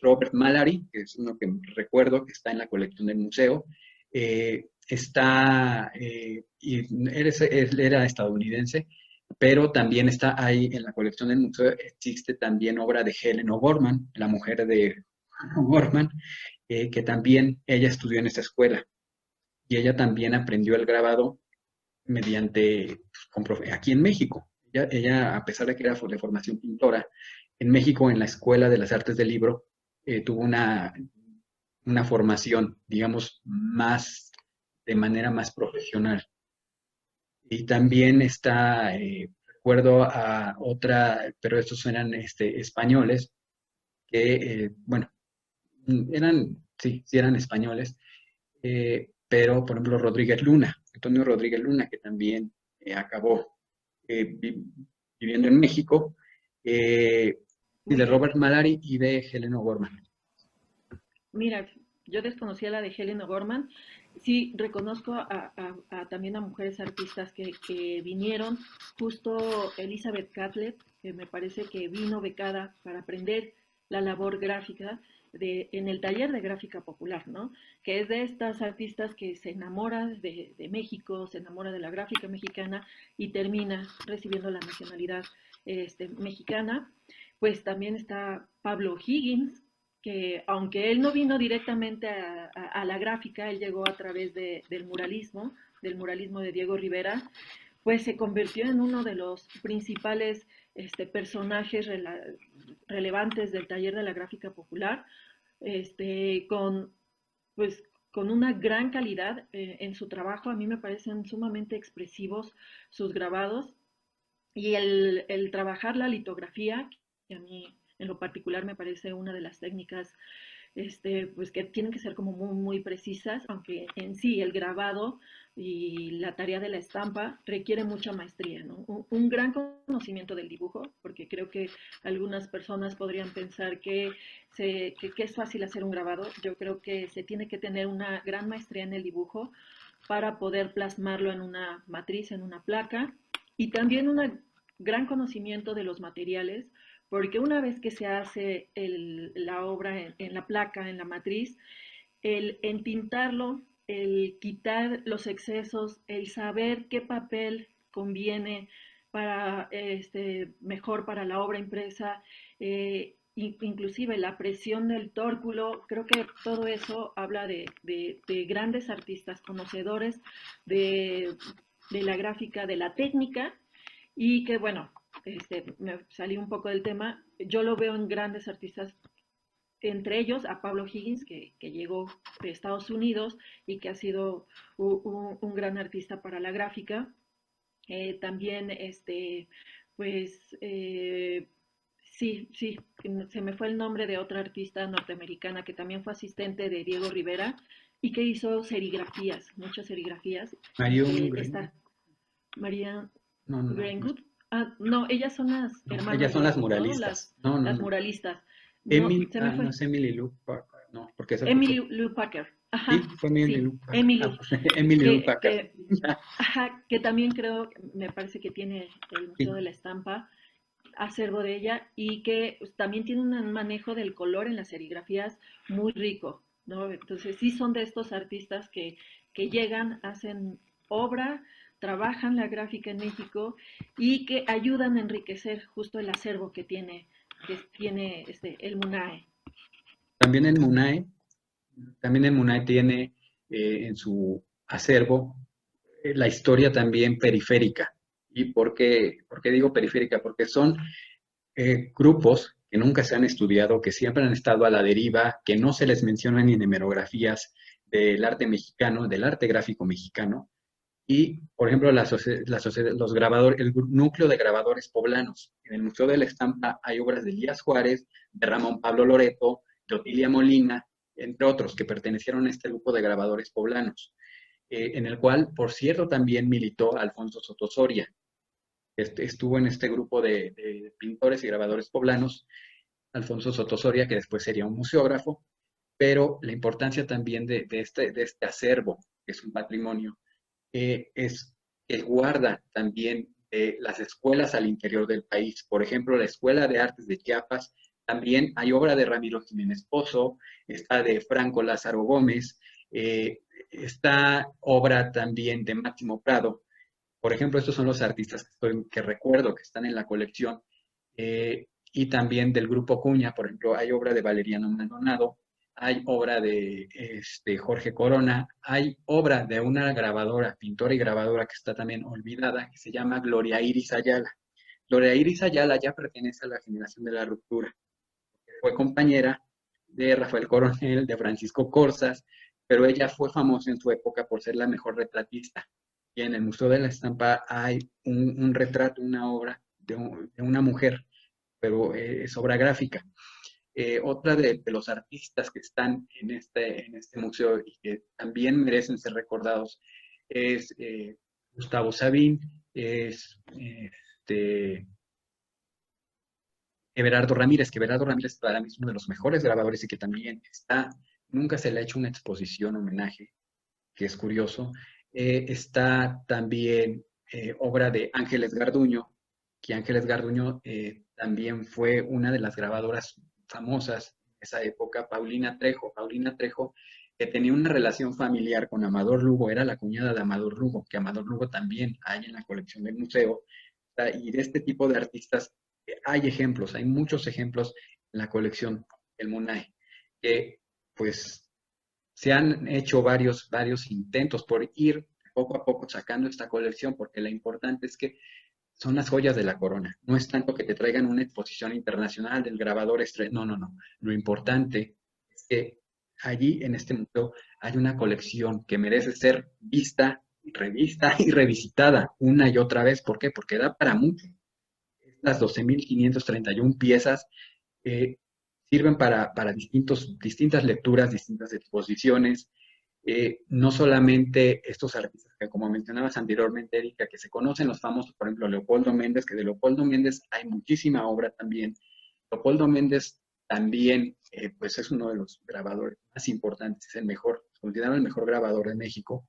Robert Mallory, que es uno que recuerdo que está en la colección del museo. Y él era estadounidense, pero también está ahí en la colección del museo, existe también obra de Helen O'Gorman, la mujer de O'Gorman, que también ella estudió en esa escuela y ella también aprendió el grabado mediante, aquí en México. Ella, a pesar de que era de formación pintora, en México, en la Escuela de las Artes del Libro, tuvo una formación, digamos, de manera más profesional. Y también está, recuerdo a otra, pero estos eran españoles, que, bueno, sí eran españoles, pero por ejemplo Rodríguez Luna, Antonio Rodríguez Luna, que también acabó viviendo en México, y de Robert Mallory y de Helen O'Gorman. Mira, yo desconocía la de Helen O'Gorman. Sí, reconozco también a mujeres artistas que vinieron, justo Elizabeth Catlett, que me parece que vino becada para aprender la labor gráfica en el taller de gráfica popular, ¿no? Que es de estas artistas que se enamora de México, se enamora de la gráfica mexicana y termina recibiendo la nacionalidad mexicana. Pues también está Pablo Higgins, que aunque él no vino directamente a la gráfica, él llegó a través del muralismo de Diego Rivera, pues se convirtió en uno de los principales personajes relevantes del taller de la gráfica popular, con, pues, con una gran calidad en su trabajo. A mí me parecen sumamente expresivos sus grabados y el trabajar la litografía, que a mí en lo particular me parece una de las técnicas pues que tienen que ser como muy, muy precisas, aunque en sí el grabado y la tarea de la estampa requiere mucha maestría, ¿no? Un gran conocimiento del dibujo, porque creo que algunas personas podrían pensar que es fácil hacer un grabado. Yo creo que se tiene que tener una gran maestría en el dibujo para poder plasmarlo en una matriz, en una placa, y también un gran conocimiento de los materiales, porque una vez que se hace la obra en la placa, en la matriz, el entintarlo, el quitar los excesos, el saber qué papel conviene para mejor para la obra impresa, inclusive la presión del tórculo, creo que todo eso habla de grandes artistas conocedores de, de la gráfica, de la técnica, y que bueno, me salí un poco del tema, yo lo veo en grandes artistas, entre ellos a Pablo Higgins, que llegó de Estados Unidos y que ha sido un gran artista para la gráfica. También, pues, sí, se me fue el nombre de otra artista norteamericana que también fue asistente de Diego Rivera y que hizo serigrafías, muchas serigrafías. Está María Greenwood. No, ellas son las hermanas. Ellas son las muralistas. Las muralistas. No es Emily Lou Parker, no, porque es Emily Lou Parker. Ajá, sí, fue Emily Lou Parker. Emily Lou Parker. Que también creo, me parece que tiene el Museo de la Estampa acervo de ella y que también tiene un manejo del color en las serigrafías muy rico, ¿no? Entonces sí son de estos artistas que llegan, hacen obra, trabajan la gráfica en México y que ayudan a enriquecer justo el acervo que tiene el MUNAE. También el MUNAE tiene en su acervo la historia también periférica. ¿Y por qué digo periférica? Porque son grupos que nunca se han estudiado, que siempre han estado a la deriva, que no se les menciona ni en hemerografías del arte mexicano, del arte gráfico mexicano. Y, por ejemplo, los grabadores, el núcleo de grabadores poblanos. En el Museo de la Estampa hay obras de Elías Juárez, de Ramón Pablo Loreto, de Otilia Molina, entre otros, que pertenecieron a este grupo de grabadores poblanos, en el cual, por cierto, también militó Alfonso Soto Soria. Estuvo en este grupo de pintores y grabadores poblanos. Alfonso Sotosoria, que después sería un museógrafo, pero la importancia también de este acervo, que es un patrimonio, es que guarda también las escuelas al interior del país. Por ejemplo, la Escuela de Artes de Chiapas, también hay obra de Ramiro Jiménez Pozo, está de Franco Lázaro Gómez, está obra también de Máximo Prado. Por ejemplo, estos son los artistas que recuerdo que están en la colección. Y también del Grupo Cuña, por ejemplo, hay obra de Valeriano Maldonado, hay obra de Jorge Corona, hay obra de una grabadora, pintora y grabadora que está también olvidada, que se llama Gloria Iris Ayala. Gloria Iris Ayala ya pertenece a la generación de la ruptura. Fue compañera de Rafael Coronel, de Francisco Corsas, pero ella fue famosa en su época por ser la mejor retratista. Y en el Museo de la Estampa hay un retrato, una obra de una mujer, pero es obra gráfica. Otra de los artistas que están en este museo y que también merecen ser recordados es Gustavo Sabín, es Everardo Ramírez, que Everardo Ramírez para mí es uno de los mejores grabadores y que también nunca se le ha hecho una exposición, homenaje, que es curioso. Está también obra de Ángeles Garduño, que Ángeles Garduño también fue una de las grabadoras famosas en esa época, Paulina Trejo, que tenía una relación familiar con Amador Lugo, era la cuñada de Amador Lugo, que Amador Lugo también hay en la colección del museo, y de este tipo de artistas hay ejemplos, hay muchos ejemplos en la colección del MUNAE, que pues se han hecho varios intentos por ir poco a poco sacando esta colección, porque lo importante es que son las joyas de la corona. No es tanto que te traigan una exposición internacional del grabador no, no, no. Lo importante es que allí en este museo hay una colección que merece ser vista, revista y revisitada una y otra vez. ¿Por qué? Porque da para mucho. Estas 12.531 piezas eh, sirven para distintas lecturas, distintas exposiciones. No solamente estos artistas que, como mencionabas anteriormente, Erika, que se conocen los famosos, por ejemplo, Leopoldo Méndez, que de Leopoldo Méndez hay muchísima obra también. Leopoldo Méndez también, pues es uno de los grabadores más importantes, es el mejor, considerado el mejor grabador de México.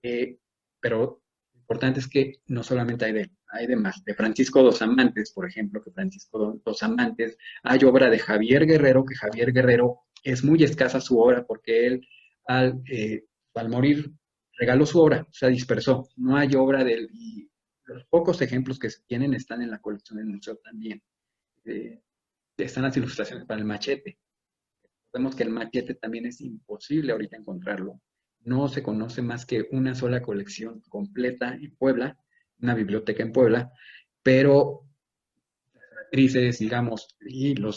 Pero lo importante es que no solamente hay de más. De Francisco Dos Amantes, por ejemplo, que Francisco Dos Amantes, hay obra de Javier Guerrero, que Javier Guerrero es muy escasa su obra porque él al morir regaló su obra, o sea, dispersó. No hay obra de él y los pocos ejemplos que se tienen están en la colección del museo también. Eh, Están las ilustraciones para el machete. Vemos que el machete también es imposible ahorita encontrarlo. No se conoce más que una sola colección completa en Puebla, una biblioteca en Puebla, pero las actrices, digamos, y la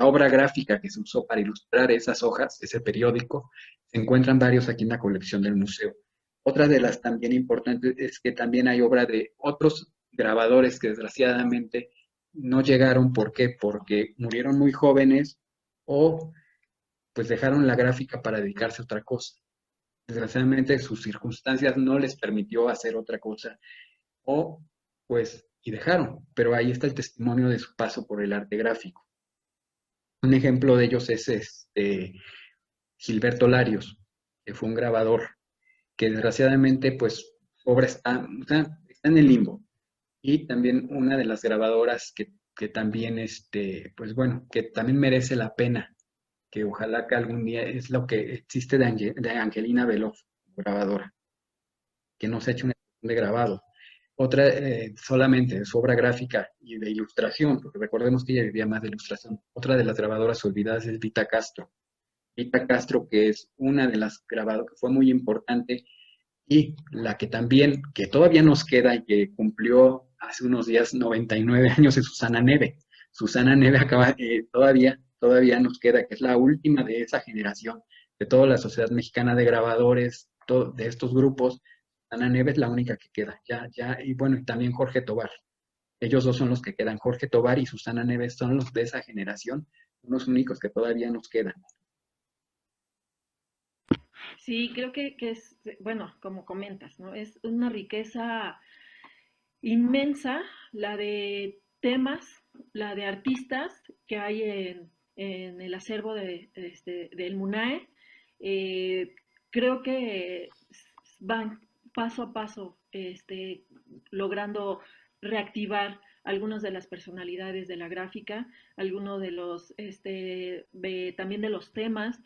obra gráfica que se usó para ilustrar esas hojas, ese periódico, se encuentran varios aquí en la colección del museo. Otra de las también importantes es que también hay obra de otros grabadores que desgraciadamente no llegaron. ¿Por qué? Porque murieron muy jóvenes o pues dejaron la gráfica para dedicarse a otra cosa. Desgraciadamente sus circunstancias no les permitió hacer otra cosa o pues y dejaron, pero ahí está el testimonio de su paso por el arte gráfico. Un ejemplo de ellos es Gilberto Larios, que fue un grabador que desgraciadamente pues su obra está en el limbo. Y también una de las grabadoras que también, pues bueno, que también merece la pena, que ojalá que algún día es lo que existe de Angelina Beloff, grabadora, que no se ha hecho una exposición de grabado. Otra, solamente de su obra gráfica y de ilustración, porque recordemos que ella vivía más de ilustración. Otra de las grabadoras olvidadas es Vita Castro. Vita Castro, que es una de las grabadoras que fue muy importante y la que también, que todavía nos queda y que cumplió hace unos días 99 años es Susana Neve. Susana Neve todavía nos queda, que es la última de esa generación, de toda la Sociedad Mexicana de Grabadores, de estos grupos. Susana Neve es la única que queda, y bueno, y también Jorge Tobar. Ellos dos son los que quedan. Jorge Tobar y Susana Neves son los de esa generación, son los únicos que todavía nos quedan. Sí, creo que es, bueno, como comentas, ¿no? Es una riqueza inmensa la de temas la de artistas que hay en el acervo del MUNAE. Eh, Creo que van paso a paso logrando reactivar algunas de las personalidades de la gráfica, algunos de los, también de los temas,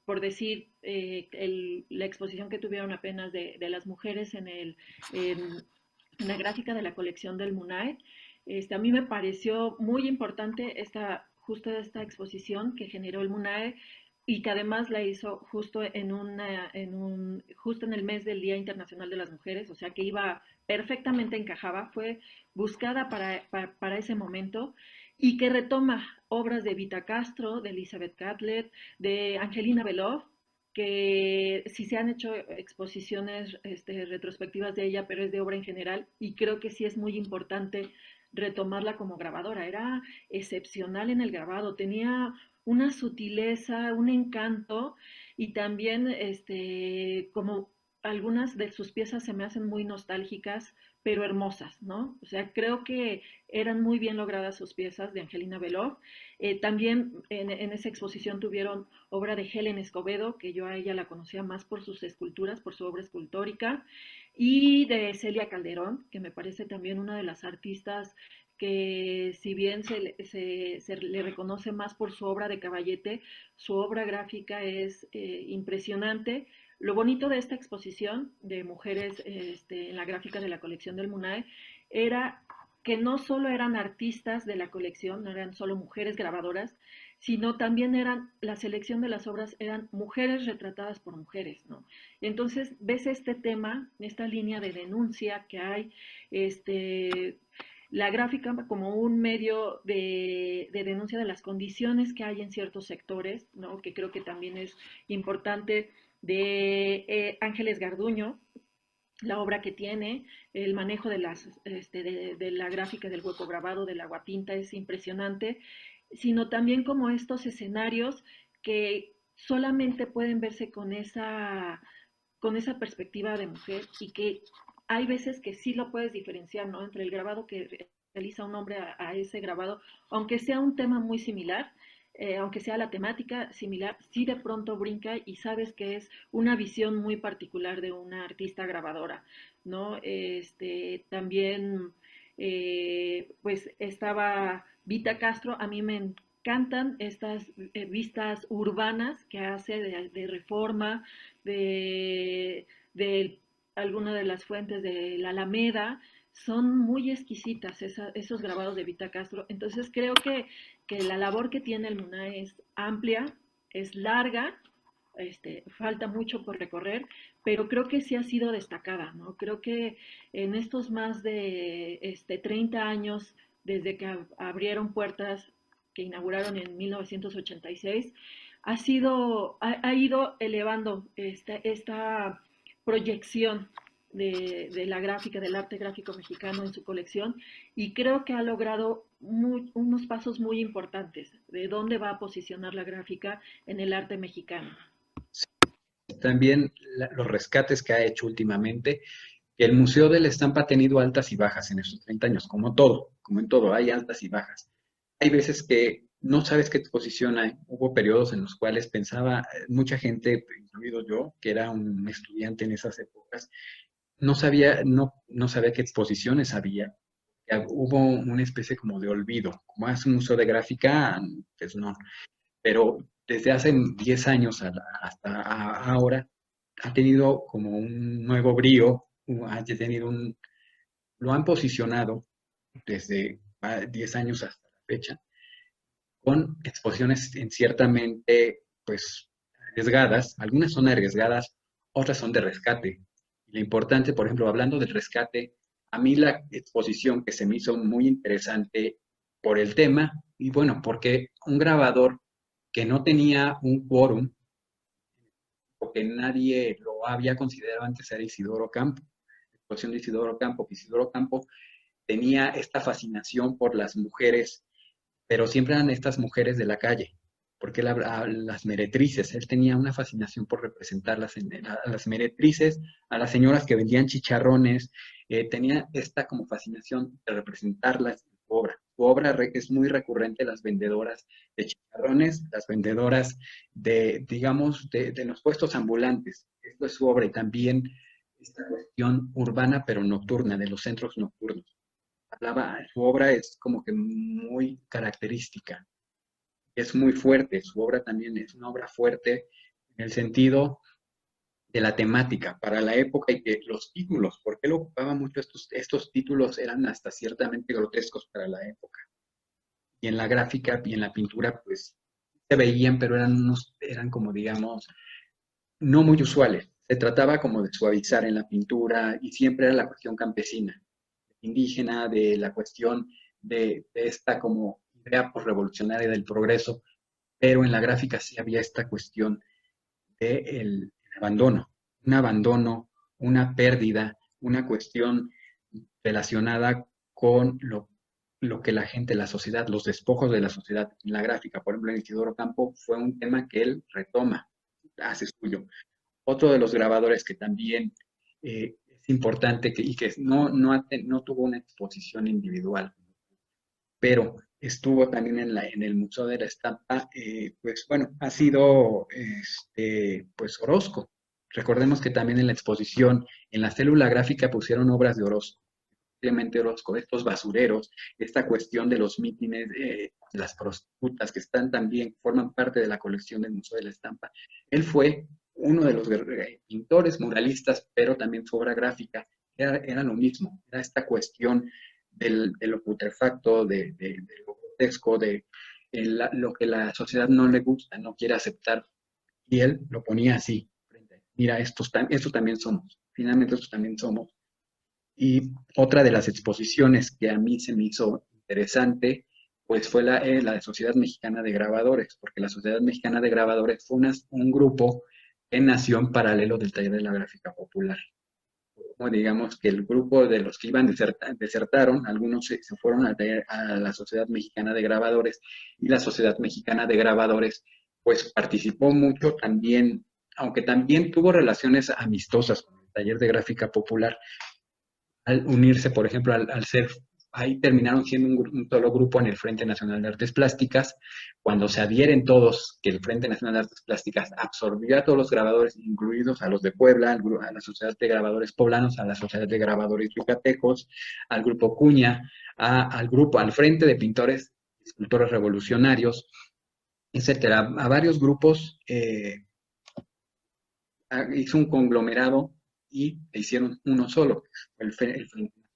por decir, la exposición que tuvieron apenas de las mujeres en la gráfica de la colección del MUNAE. A mí me pareció muy importante justo esta exposición que generó el MUNAE y que además la hizo justo justo en el mes del Día Internacional de las Mujeres, o sea que iba perfectamente encajaba, fue buscada para ese momento y que retoma obras de Vita Castro, de Elizabeth Catlett, de Angelina Beloff, que sí se han hecho exposiciones retrospectivas de ella, pero es de obra en general, y creo que sí es muy importante retomarla como grabadora. Era excepcional en el grabado, tenía una sutileza, un encanto, y también como algunas de sus piezas se me hacen muy nostálgicas, pero hermosas, ¿no? O sea, creo que eran muy bien logradas sus piezas de Angelina Beloff. También en esa exposición tuvieron obra de Helen Escobedo, que yo a ella la conocía más por sus esculturas, por su obra escultórica, y de Celia Calderón, que me parece también una de las artistas que si bien se le reconoce más por su obra de caballete, su obra gráfica es impresionante. Lo bonito de esta exposición de mujeres en la gráfica de la colección del MUNAE era que no solo eran artistas de la colección, no eran solo mujeres grabadoras, sino también la selección de las obras eran mujeres retratadas por mujeres, ¿no? Entonces ves este tema, esta línea de denuncia que hay, la gráfica como un medio de denuncia de las condiciones que hay en ciertos sectores, ¿no? Que creo que también es importante, de Ángeles Garduño, la obra que tiene, el manejo de la gráfica del hueco grabado, del aguapinta, es impresionante, sino también como estos escenarios que solamente pueden verse con esa perspectiva de mujer, y que hay veces que sí lo puedes diferenciar, ¿no? Entre el grabado que realiza un hombre a ese grabado, aunque sea un tema muy similar, aunque sea la temática similar, sí de pronto brinca y sabes que es una visión muy particular de una artista grabadora, ¿no? También, pues estaba Vita Castro, a mí me encantan estas vistas urbanas que hace de Reforma, de alguna de las fuentes de la Alameda. Son muy exquisitas esos grabados de Vita Castro. Entonces creo que la labor que tiene el MUNAE es amplia, es larga, falta mucho por recorrer, pero creo que sí ha sido destacada, ¿no? Creo que en estos más de 30 años, desde que abrieron puertas, que inauguraron en 1986, ha ido elevando esta proyección de la gráfica, del arte gráfico mexicano en su colección, y creo que ha logrado unos pasos muy importantes de dónde va a posicionar la gráfica en el arte mexicano. También los rescates que ha hecho últimamente. El Museo de la Estampa ha tenido altas y bajas en estos 30 años, como todo, como en todo, hay altas y bajas. Hay veces que no sabes qué exposición hay. Hubo periodos en los cuales pensaba, mucha gente, incluido yo, que era un estudiante en esas épocas, no sabía qué exposiciones había. Hubo una especie como de olvido. Como es un museo de gráfica, pues no. Pero desde hace 10 años hasta ahora ha tenido como un nuevo brío, lo han posicionado desde 10 años hasta la fecha, con exposiciones en ciertamente, pues, arriesgadas. Algunas son arriesgadas, otras son de rescate. Lo importante, por ejemplo, hablando del rescate, a mí la exposición que se me hizo muy interesante por el tema, y bueno, porque un grabador que no tenía un quórum, porque nadie lo había considerado antes, era Isidoro Campo, la exposición de Isidoro Campo, que Isidoro Campo tenía esta fascinación por las mujeres, pero siempre eran estas mujeres de la calle, porque las meretrices, él tenía una fascinación por representarlas, a las meretrices, a las señoras que vendían chicharrones, tenía esta como fascinación de representarlas en su obra. su obra es muy recurrente, las vendedoras de chicharrones, las vendedoras de, digamos, de los puestos ambulantes. Esto es su obra y también esta cuestión urbana pero nocturna, de los centros nocturnos. Su obra es como que muy característica, es muy fuerte, su obra también es una obra fuerte en el sentido de la temática para la época y que los títulos, porque él ocupaba mucho estos títulos, eran hasta ciertamente grotescos para la época. Y en la gráfica y en la pintura, pues se veían, pero eran como digamos, no muy usuales. Se trataba como de suavizar en la pintura y siempre era la cuestión campesina, indígena, de la cuestión de esta como idea revolucionaria del progreso, pero en la gráfica sí había esta cuestión del abandono, un abandono, una pérdida, una cuestión relacionada con lo que la gente, la sociedad, los despojos de la sociedad. En la gráfica, por ejemplo, en Isidoro Campo fue un tema que él retoma, hace suyo. Otro de los grabadores que también es importante y que no tuvo una exposición individual, pero estuvo también en el Museo de la Estampa, pues bueno, ha sido pues Orozco. Recordemos que también en la exposición, en la célula gráfica pusieron obras de Orozco, Clemente Orozco, estos basureros, esta cuestión de los mítines, las prostitutas que están también, forman parte de la colección del Museo de la Estampa. Él fue uno de los pintores muralistas, pero también su obra gráfica era lo mismo, era esta cuestión de lo putrefacto, de lo grotesco, de lo que la sociedad no le gusta, no quiere aceptar. Y él lo ponía así, mira, estos también somos, finalmente estos también somos. Y otra de las exposiciones que a mí se me hizo interesante, pues fue la de Sociedad Mexicana de Grabadores, porque la Sociedad Mexicana de Grabadores fue un grupo que nació en paralelo del taller de la gráfica popular. Como digamos que el grupo de los que iban desertaron, algunos se fueron a la Sociedad Mexicana de Grabadores y la Sociedad Mexicana de Grabadores pues participó mucho también, aunque también tuvo relaciones amistosas con el taller de gráfica popular, al unirse, por ejemplo, al ser, ahí terminaron siendo un solo grupo en el Frente Nacional de Artes Plásticas, cuando se adhieren todos, que el Frente Nacional de Artes Plásticas absorbió a todos los grabadores, incluidos a los de Puebla, a la Sociedad de Grabadores Poblanos, a la Sociedad de Grabadores Yucatecos, al Grupo Cuña, al Frente de Pintores y Escultores Revolucionarios, etcétera, a varios grupos, hizo un conglomerado y hicieron uno solo, el Frente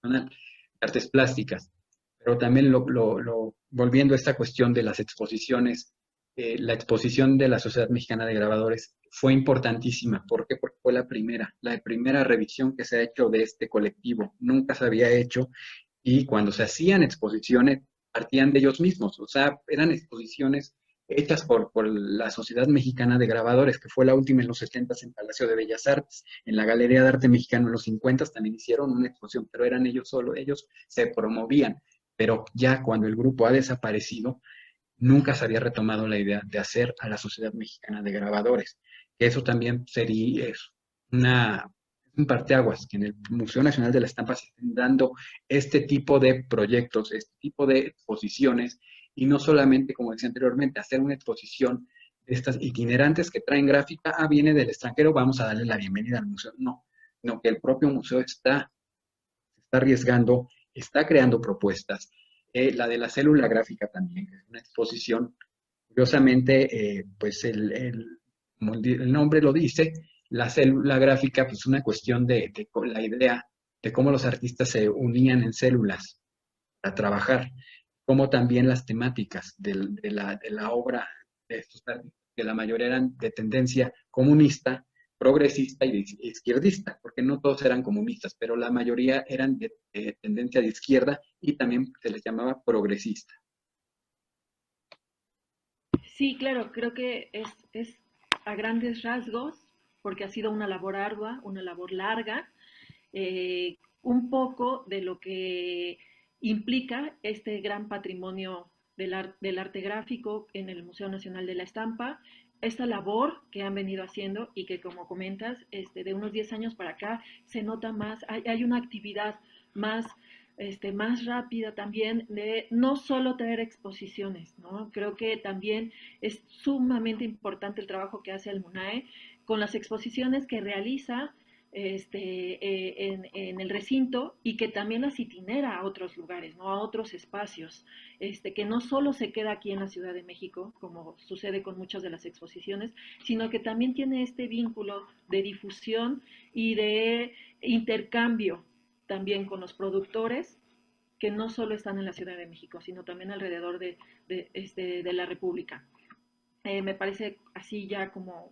Nacional de Artes Plásticas. Pero también volviendo a esta cuestión de las exposiciones, la exposición de la Sociedad Mexicana de Grabadores fue importantísima. ¿Por qué? Porque fue la primera revisión que se ha hecho de este colectivo. Nunca se había hecho y cuando se hacían exposiciones partían de ellos mismos, o sea, eran exposiciones hechas por la Sociedad Mexicana de Grabadores, que fue la última en los 70 en Palacio de Bellas Artes. En la Galería de Arte Mexicano en los 50 también hicieron una exposición, pero eran ellos solo, ellos se promovían. Pero ya cuando el grupo ha desaparecido, nunca se había retomado la idea de hacer a la Sociedad Mexicana de Grabadores. Que eso también sería un parteaguas, que en el Museo Nacional de la Estampa se estén dando este tipo de proyectos, este tipo de exposiciones, y no solamente, como decía anteriormente, hacer una exposición de estas itinerantes que traen gráfica, viene del extranjero, vamos a darle la bienvenida al museo. No, no, que el propio museo se está arriesgando, está creando propuestas. La de la célula gráfica también, que es una exposición, curiosamente, pues como el nombre lo dice, la célula gráfica, pues una cuestión de la idea de cómo los artistas se unían en células para trabajar, como también las temáticas de la obra de estos artistas, que la mayoría eran de tendencia comunista, progresista y izquierdista, porque no todos eran comunistas, pero la mayoría eran de tendencia de izquierda y también se les llamaba progresista. Sí, claro, creo que es a grandes rasgos, porque ha sido una labor ardua, una labor larga, un poco de lo que implica este gran patrimonio del arte gráfico en el Museo Nacional de la Estampa, esta labor que han venido haciendo y que, como comentas, de unos 10 años para acá se nota más, hay una actividad más, más rápida también de no solo traer exposiciones, ¿no? Creo que también es sumamente importante el trabajo que hace el MUNAE con las exposiciones que realiza en el recinto y que también las itinera a otros lugares, ¿no? A otros espacios, que no solo se queda aquí en la Ciudad de México, como sucede con muchas de las exposiciones, sino que también tiene este vínculo de difusión y de intercambio también con los productores que no solo están en la Ciudad de México, sino también alrededor de la República. Me parece así ya como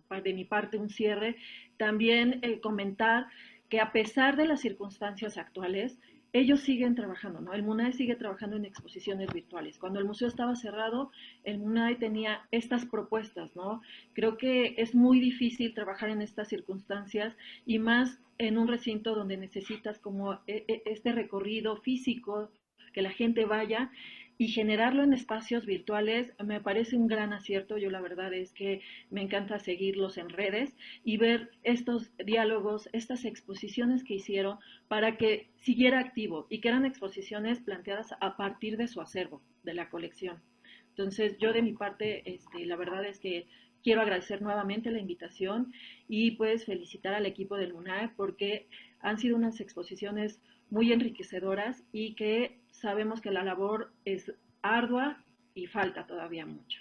de mi parte un cierre. También comentar que a pesar de las circunstancias actuales, ellos siguen trabajando, ¿no? El MUNAE sigue trabajando en exposiciones virtuales. Cuando el museo estaba cerrado, el MUNAE tenía estas propuestas, ¿no? Creo que es muy difícil trabajar en estas circunstancias y más en un recinto donde necesitas como este recorrido físico, que la gente vaya y generarlo en espacios virtuales me parece un gran acierto. Yo la verdad es que me encanta seguirlos en redes y ver estos diálogos, estas exposiciones que hicieron para que siguiera activo y que eran exposiciones planteadas a partir de su acervo, de la colección. Entonces, yo de mi parte, la verdad es que quiero agradecer nuevamente la invitación y pues felicitar al equipo del MUNAE porque han sido unas exposiciones muy enriquecedoras y que sabemos que la labor es ardua y falta todavía mucho.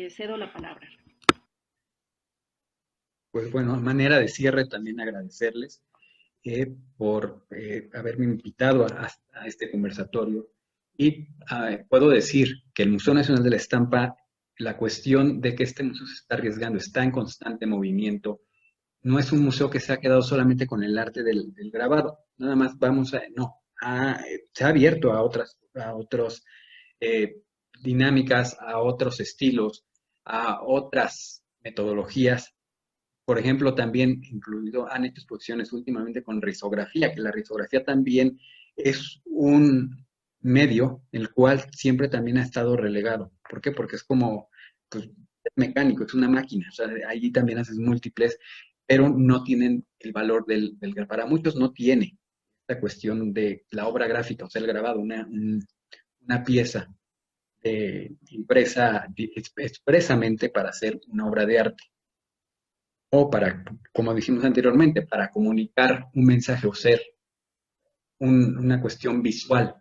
Cedo la palabra. Pues bueno, a manera de cierre también agradecerles por haberme invitado a este conversatorio y puedo decir que el Museo Nacional de la Estampa, la cuestión de que este museo se está arriesgando, está en constante movimiento. No es un museo que se ha quedado solamente con el arte del grabado, nada más vamos a, no, se ha abierto a otros eh, dinámicas, a otros estilos, a otras metodologías. Por ejemplo, también incluido, han hecho exposiciones últimamente con risografía, que la risografía también es un medio el cual siempre también ha estado relegado. ¿Por qué? Porque es como, pues, es mecánico, es una máquina. O sea, allí también haces múltiples, pero no tienen el valor para muchos no tiene esta cuestión de la obra gráfica, o sea, el grabado, una pieza impresa expresamente para hacer una obra de arte o para, como dijimos anteriormente, para comunicar un mensaje o ser una cuestión visual,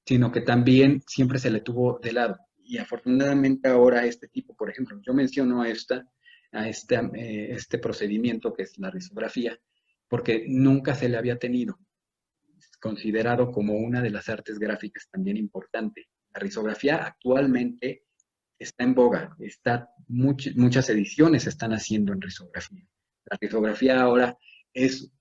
sino que también siempre se le tuvo de lado. Y afortunadamente ahora este tipo, por ejemplo, yo menciono este procedimiento que es la risografía, porque nunca se le había tenido considerado como una de las artes gráficas también importante. La risografía actualmente está en boga, muchas ediciones se están haciendo en risografía. La risografía ahora es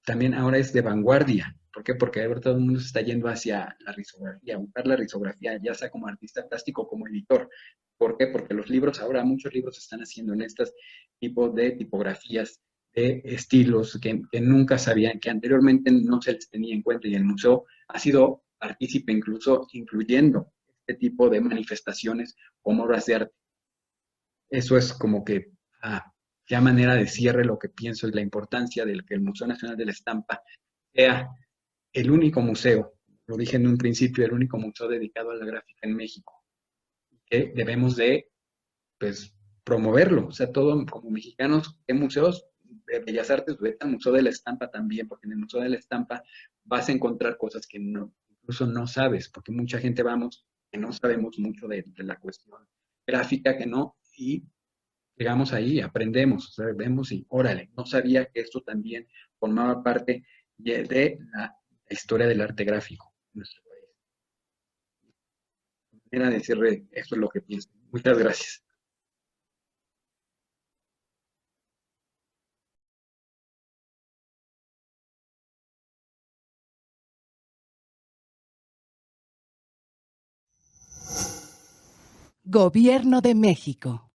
también ahora es de vanguardia. ¿Por qué? Porque ahora todo el mundo se está yendo hacia la risografía, usar la risografía, ya sea como artista plástico o como editor. ¿Por qué? Porque ahora muchos libros se están haciendo en estos tipos de tipografías, de estilos que nunca sabían, que anteriormente no se les tenía en cuenta y el museo ha sido partícipe incluso incluyendo este tipo de manifestaciones como obras de arte. Eso es como que ya manera de cierre lo que pienso es la importancia de que el Museo Nacional de la Estampa sea el único museo, lo dije en un principio, el único museo dedicado a la gráfica en México, que debemos de pues, promoverlo. O sea, todo como mexicanos, ¿qué museos? De Bellas Artes, vete al Museo de la Estampa también, porque en el Museo de la Estampa vas a encontrar cosas que incluso no sabes, porque mucha gente vamos que no sabemos mucho de la cuestión gráfica, que no, y llegamos ahí, aprendemos, o sea, vemos y órale, no sabía que esto también formaba parte de la historia del arte gráfico en nuestro país. Era decirle, esto es lo que pienso. Muchas gracias. Gobierno de México.